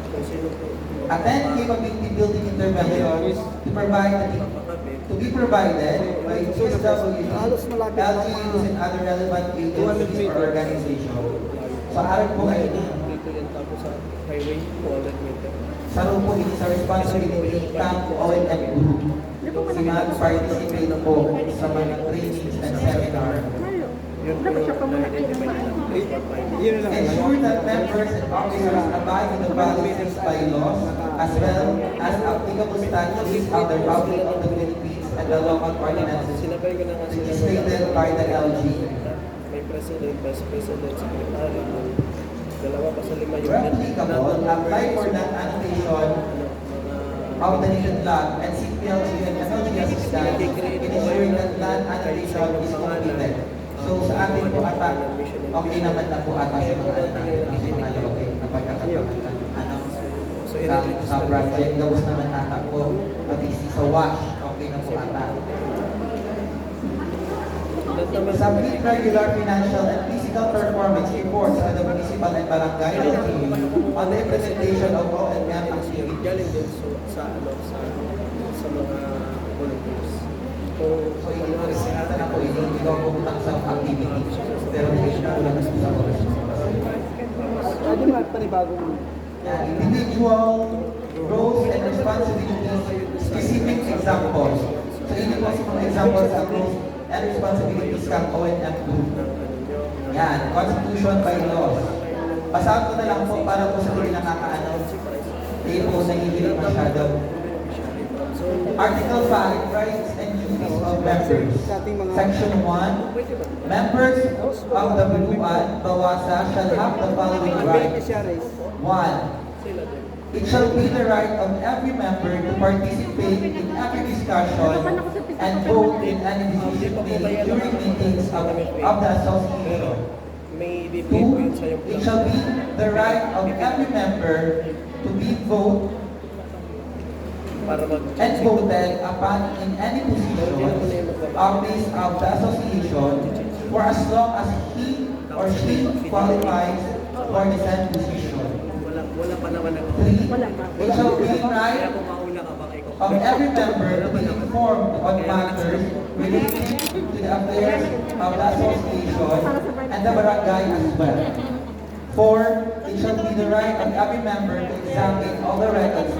kung sino po Attend capability building interventions to be provided by GSWD, LGUs, and other relevant agencies or organizations. So, aral po kayo na. dito yan tapos sa highway 200 meter. Saro po ito sa responsibility ng O&M group. Si mag-participate po sa mga trainings and seminar. Yun po yung na-identify nila. Yun lang. Ensure that members and officers abide with the policies by laws as well as applicable statutes of the Republic of the Philippines and the local ordinances Sinabay ko na nga sila legislated by the LG. may president, vice president, secretary, dalawa pa sa lima Where applicable, apply for that annotation of the needed land and seek PLG and MLG assistance in ensuring that land annotation is completed. So sa atin po ata, okay naman na po ata sa mga anak natin ang mga login na pagkakataon ano, sa project. Gawos naman ata po, pati sa wash, okay na po ata. Submit regular financial and physical performance reports to the municipal and barangay LGU on the implementation of O&M activities. galing din sa ano sa mga volunteers. Kung So, yun po rin sinata na po, hindi ko pumunta sa activities. Pero hindi ko lang sa Pwede magpanibagong individual roles and responsibilities, specific examples. So, yun po sa mga examples ng roles and responsibilities ng O&M group. Yan, constitution by laws. Basahan ko na lang po para po sa hindi nakakaano. Hindi po nahihirap masyado. Article 5, Rights and Duties of Members. Section 1, Members of the Biluan, Bawasa shall have the following rights. 1. It shall be the right of every member to participate in every discussion and vote in any decision made during meetings of the association. May bibigay po 2. yun sa'yo. It shall be the right of every member to be voted Para mag and voted upon in any position office of the association for as long as he or she qualifies for the said position. Wala pa naman ako. 3. Wala pa. It shall be Kaya right kung mauna ka baka ikaw. of every member to be informed on matters relating to the affairs of the association and the barangay as well. 4. It shall be the right of every member to examine all the records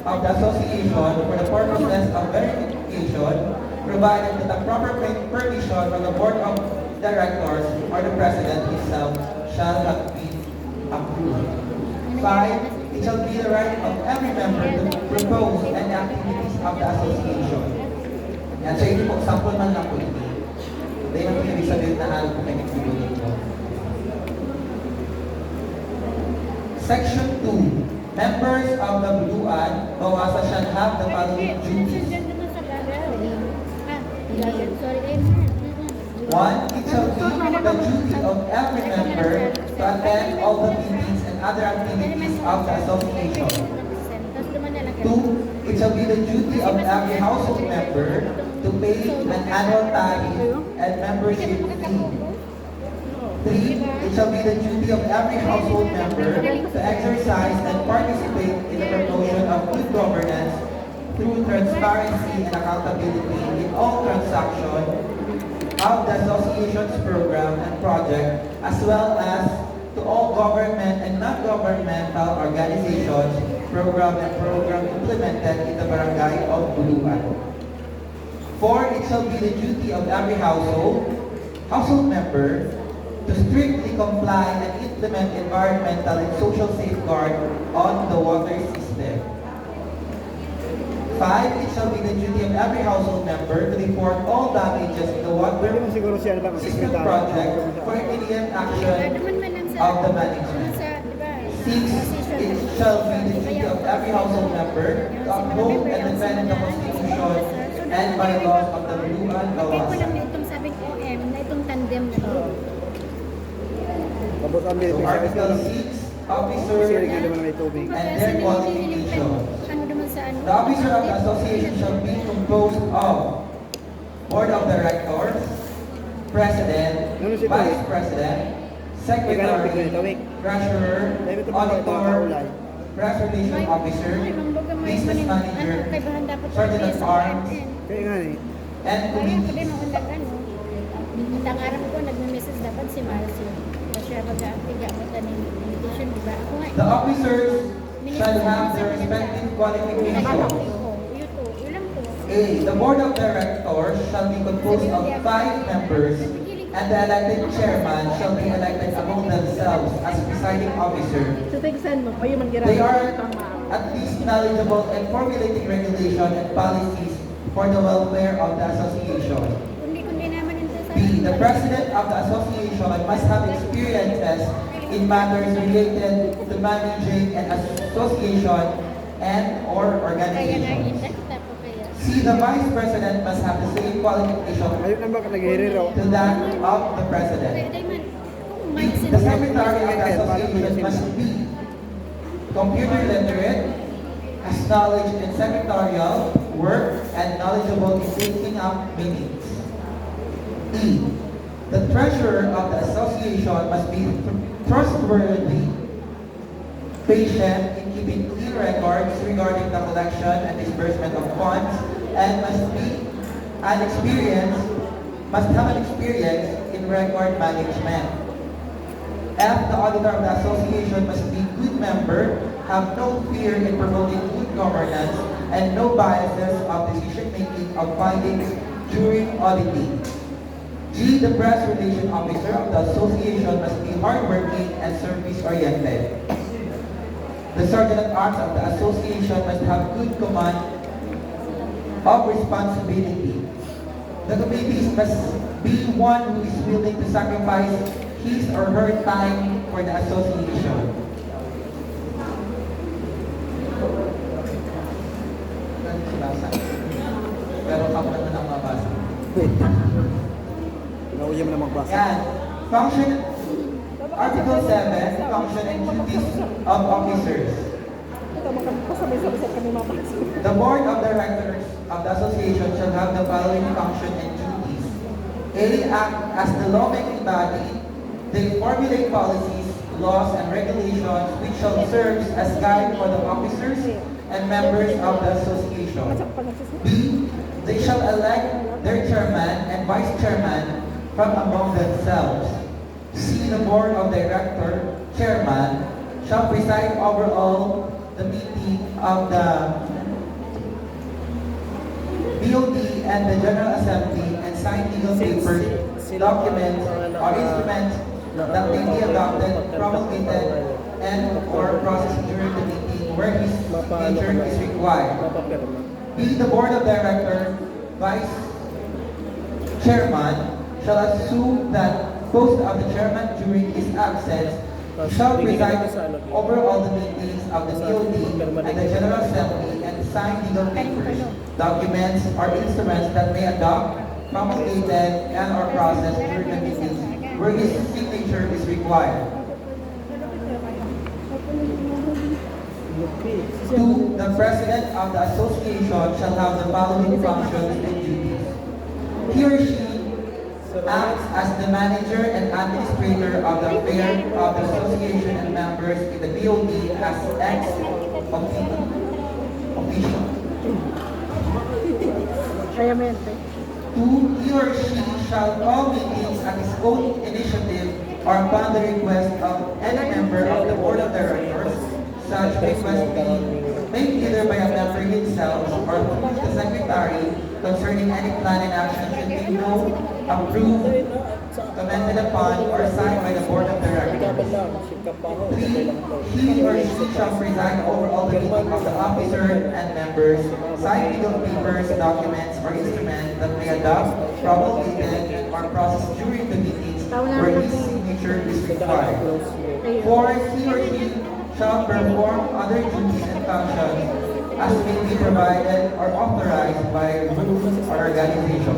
of the association for the purposes of verification, provided that the proper permission from the board of directors or the president himself shall have been approved. 5. It shall be the right of every member to propose any activities of the association. Yan, so hindi po, sample man lang po ito. Hindi na po ibig sabihin na alam po kayo nagsibulit po. Section 2. Members of the Buluan, Bawasa shall have the following duties. Nandiyan naman sa bagal. Sorry, 1. It shall be the duty of every member to attend all the meetings and other activities of the association. Tapos duman na lang. 2. It shall be the duty of every household member to pay an annual tariff and membership fee. 3. It shall be the duty of every household member to exercise and participate in the promotion of good governance through transparency and accountability in all transactions of the association's program and project, as well as to all government and non-governmental organizations, program implemented in the barangay of Buluan. 4. It shall be the duty of every household member to strictly comply and implement environmental and social safeguard on the water system. 5. It shall be the duty of every household member to report all damages in the water Pwede mo siguro siya lang system project for immediate action of the management. 6. It shall be the duty of every household member to uphold and defend the Constitution and bylaws of the Buluan, Kaya ko Bawasa. lang na itong sabing OM, na itong tandem na to. Tapos ang So, bibigay Article 6, kasi officer nga naman may tubig. and their qualification. Ano naman sa ano? The officer of the association shall be composed of board of directors, president, Ano si vice Tawik? president, Ikaw lang, secretary, Tawik. treasurer, Dahil ito mga auditor, kaulay. press relation officer, business manager, kay bahan dapat sergeant at arms, Kaya nga eh. and Kaya ko din committees. ako ano. At ang araw ko, nagme-message dapat si Marcio. Kasi siya mag-aaktiga mo na ng invitation, di ba? Ako nga. The officers shall have their respective qualifications. Yun lang po. A. The board of directors shall be composed of 5 members, and the elected chairman shall be elected among themselves as presiding officer. So, tigsan mo, kayo They are at least knowledgeable in formulating regulation and policies for the welfare of the association. Kundi naman yung sa B. The president of the association must have experiences in matters related to managing an association and or Kaya nga, organization. indakta po kaya. C. The vice president must have the same qualification Ayun ang baka nag-hiriro. to that of the Kaya president. day man, kung may The secretary of the association must be computer literate, has knowledge in secretarial work, and knowledgeable in taking up meetings. E. The treasurer of the association must be trustworthy, patient in keeping clear records regarding the collection and disbursement of funds, and must have an experience in record management. F. The auditor of the association must be a good member, have no fear in promoting good governance, and no biases of decision-making of findings during auditing. G. The press relation officer of the association must be hardworking and service-oriented. The sergeant at arms of the association must have good command of responsibility. The committees must be one who is willing to sacrifice his or her time for the association. pero kapag na lang mabasa. Wait. Nauya mo na magbasa. Yan. Function, Article 7, Function and Duties of Officers. Ito, makapasabay-sabay kami mapasok. The Board of Directors of the Association shall have the following function and duties. A. Act as the lawmaking body. They formulate policies, laws, and regulations which shall serve as guide for the officers and members of the association. B. They shall elect their chairman and vice chairman from among themselves. C. The Board of Director, chairman, shall preside over all the meeting of the BOD and the General Assembly and sign legal papers, documents, or instruments that may be adopted, promulgated, and or processed during the meeting where his signature is required. Mapapirma. B. The Board of Director, Vice Chairman shall assume that post of the chairman during his absence shall preside over all the meetings of the BOD and the General Assembly and sign legal papers, documents, or instruments that may adopt, promulgated, and or processed during the meetings where his signature is required. 2. The President of the Association shall have the following functions and duties. He or she acts as the manager and administrator of the affairs of the association and members in the BOD as ex-officio. Kayamente. 2. He or she shall call meetings at his own initiative or upon the request of any member of the Board of Directors. Such request be made either by a member himself or through the Secretary concerning any plan and action should be known, approved, commented upon, or signed by the Board of Directors. 3. He or she shall preside over all the meetings of the officer and members, sign legal papers, documents, or instruments that may adopt, promulgated, or processed during the meetings where his signature is required. 4. He or she shall perform other duties and functions as may be provided or authorized by rules or organization.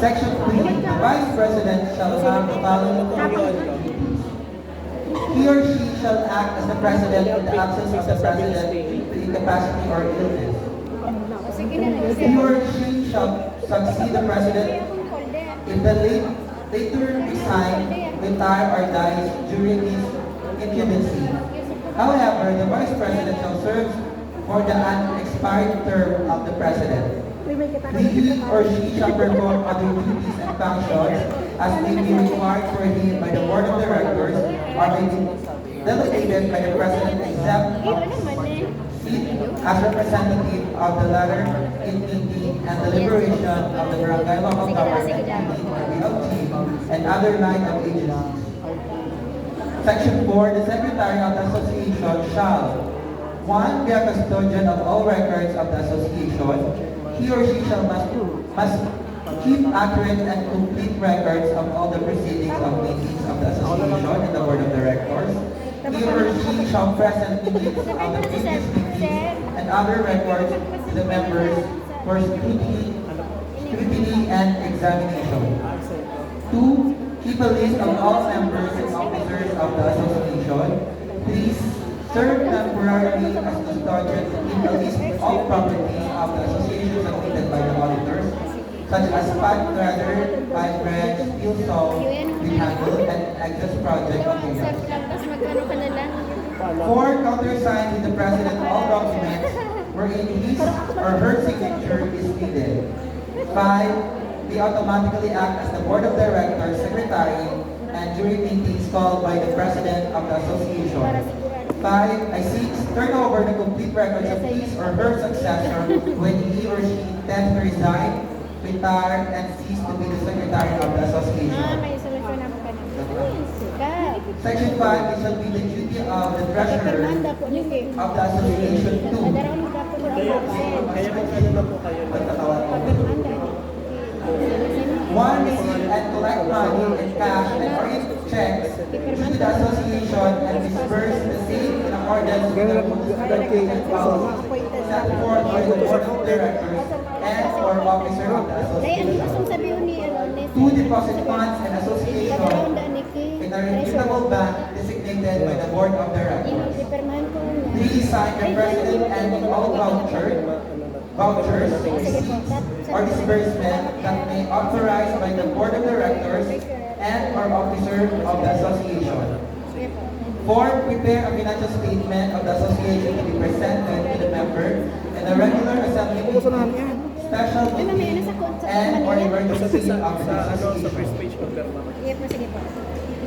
Section 3. The Vice President shall have the following duties. He or she shall act as the President in the absence of the President due to incapacity or illness. He or she shall succeed the President if the later resign, retire, or dies during his incumbency. However, the Vice President shall serve for the unexpired term of the President. He or she shall perform other duties and functions as may be required for him by the Board of Directors or may be delegated by the President except as representative of the latter in meeting and deliberation of the Barangay Local Government Meeting or BLG and other line of agencies. Section 4. The Secretary of the Association shall 1. Be a custodian of all records of the association. He or she must keep accurate and complete records of all the proceedings of meetings of the association and the Board of Directors. He or she shall present minutes of the previous meetings and other records to the members for scrutiny and examination. 2. Keep a list of all members and officers of the association. 3. Serve temporarily as custodian to keep a list of all property of the association submitted by the auditors, such as pipe threader, pipe wrench, steel saw, handle, and access project materials. 4. Countersign with the President all documents wherein his or her signature is needed. 5. They automatically act as the Board of Directors, Secretary, and during meetings called by the President of the Association. 5. Turn over the complete records of his or her successor when he or she intends to resign, retire, and cease to be the Secretary of the Association. May solusyon naman ka na. Section 5. It shall be the duty of the Treasurer of the Association to Kaya kung ano na po kayo na one, receive and collect money in cash and or in checks to the association and disperse the same in accordance with the rules and regulations set forth by the board of directors and or officer of the Dahil ano association. gusto sabihin ni To deposit funds and association in a reputable bank designated by the board of directors. Ipermahan ko niya. 3. Sign the president and all vouchers, receipts, or disbursement that may authorized by the board of directors and or officer of the association. 4. Prepare a financial statement of the association to be presented to the member in a regular assembly meeting, special meeting, and or emergency of the Sa association. first page ko, pero Sige po, sige po.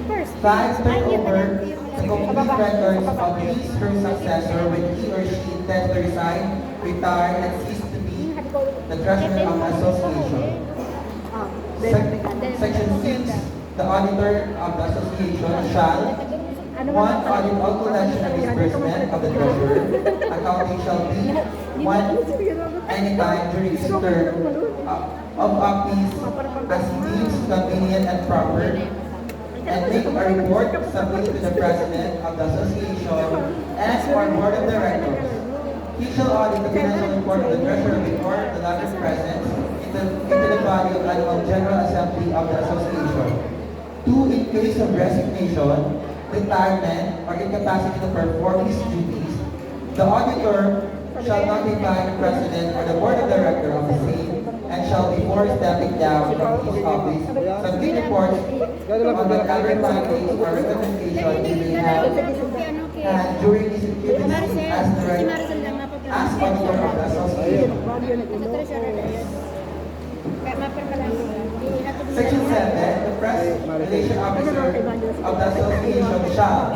First, 5. Turn yun na over lang the yung complete records of his or successor when he or she intends to resign, retire, and cease to be the treasurer of the association. Section 6. The auditor of the association shall 1. Audit all collection and disbursement of the treasurer. Accounting shall be 1. Anytime during his term of office as he deems convenient and proper, and make a report submitted to the president of the association and or board of directors. He shall audit the financial report of the treasurer before the latter presence into the body of annual general assembly of the association. 2. In case of resignation, retirement, or incapacity to perform his duties, the auditor shall notify the president or the board of directors of the same and shall before stepping down from his office submit reports on whatever findings or recommendation he may have had during his activities as director, as auditor of the association. Section 7, the press relation officer of the association shall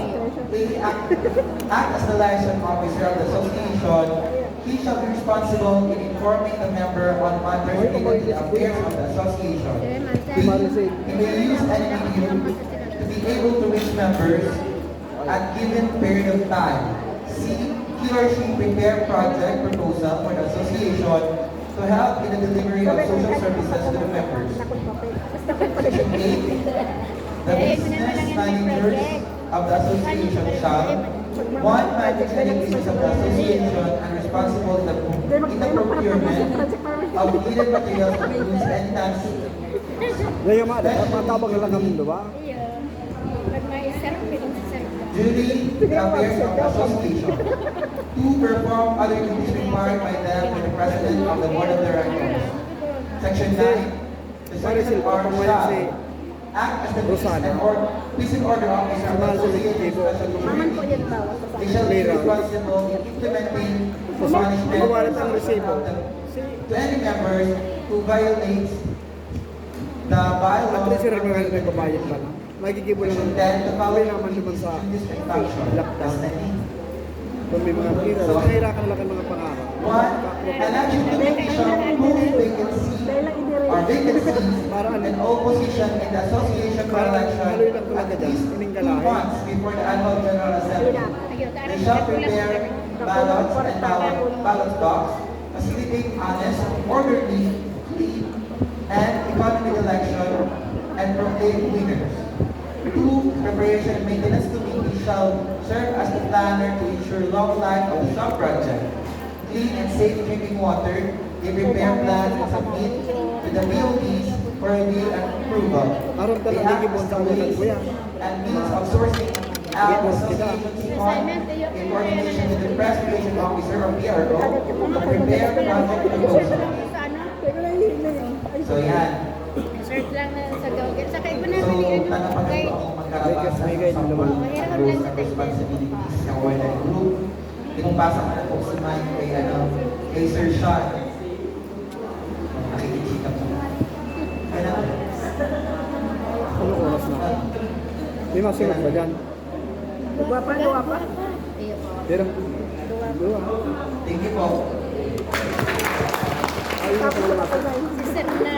act as the liaison officer of the association. He shall be responsible in informing the member on matters related to the affairs of the association. He may use any medium to be able to reach members at given period of time. C. He or she prepare project proposal for the association to help in the delivery of social services to the members. Section 8. The business managers of the association shall 1. Manage any business of the association and responsible in the procurement of needed materials to use any tax. Ngayon matabang na lang kami, diba? Duly the affairs of the association. 2. Perform other duties required by them by the president of the board of directors. Section 9. The secretary shall act as the peace and order officer of the association special community. They shall be responsible in implementing the punishment to any members who violates the bylaws. At least sila mga nagbabayad pa lang. Magigibo lang Section ng 10. The following naman naman sa duties and functions. lockdown. That's 19. Kung may mga pira, mahirakan lang ang mga pangarap. 1. Election commission whose vacancy or vacancies and all position in the association for election at least 2 months before the annual general assembly. They shall prepare ballots and ballot box, facilitate honest, orderly, clean, and economic election, and proclaim winners. 2. Preparation and maintenance committee shall serve as the planner to ensure long life of the sub-project. Clean and safe drinking water, they prepare plans and submit to the BODs for review and approval. Aron ka They lang act nagibon as sa the ulan ways ko yan. and means of sourcing out association's fund in coordination with the press relation officer or PRO to prepare project proposal. So yan. Search lang na sa Google. Saka iba So, naman yung tanapagay po akong magkarabasa sa roles and responsibilities ng ONL Group. Pinupasa ko na po si Mike kay Sir Sean. Nakikikita po. Kaya Ano oras na? May masunod ba dyan? Dua pa. Pero, dua. thank you po. Ayun na pala. Sister na